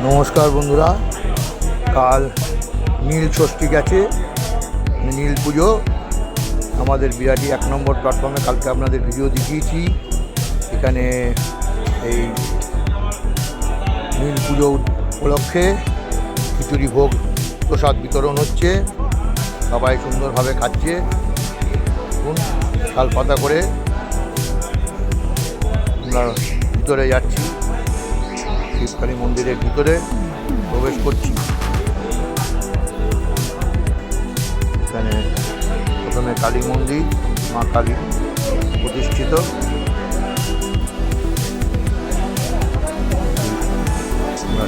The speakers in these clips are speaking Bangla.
নমস্কার বন্ধুরা, কাল নীল ষষ্ঠী গেছে, নীল পুজো আমাদের বিরাটি 1 নম্বর প্ল্যাটফর্মে কালকে আপনাদের ভিডিও দেখিয়েছি। এখানে এই নীল পুজো উপলক্ষে খিচুড়ি ভোগ প্রসাদ বিতরণ হচ্ছে, সবাই সুন্দরভাবে খাচ্ছে। শাল পাতা করে আমরা ভিতরে যাচ্ছি, শিবকালী মন্দিরের ভিতরে প্রবেশ করছি। এখানে প্রথমে কালী মন্দির, মা কালী প্রতিষ্ঠিত।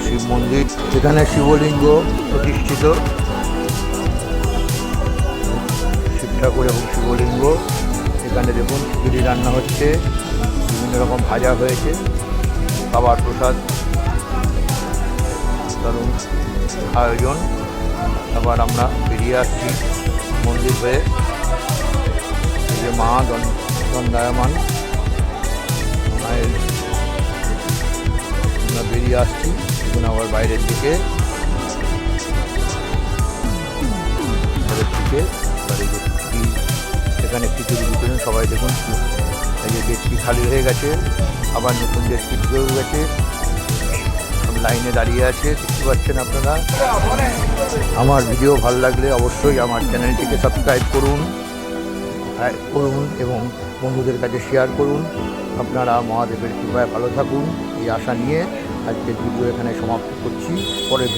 শিব মন্দির, এখানে শিবলিঙ্গ প্রতিষ্ঠিত, শিব ঠাকুর এবং শিবলিঙ্গ। এখানে দেখুন খিচুড়ি রান্না হচ্ছে, বিভিন্ন রকম ভাজা হয়েছে, খাবার প্রসাদ দারুণ আয়োজন। আবার আমরা বেরিয়ে আসছি মন্দির হয়ে, যে মা দণ্ডায়মান মায়ের আমরা বেরিয়ে আসছি। এখন আবার বাইরের দিকে এখানে খিচুড়ি বিতরণ, সবাই দেখুন এই যে ডেস্কি খালি হয়ে গেছে, আবার নতুন ডেস্কি ঢুকেও গেছে, লাইনে দাঁড়িয়ে আছে, দেখতে পাচ্ছেন আপনারা। আমার ভিডিও ভালো লাগলে অবশ্যই আমার চ্যানেলটিকে সাবস্ক্রাইব করুন এবং বন্ধুদের কাছে শেয়ার করুন। আপনারা মহাদেবের কৃপায় ভালো থাকুন, এই আশা নিয়ে আজকের ভিডিও এখানে সমাপ্ত করছি। পরের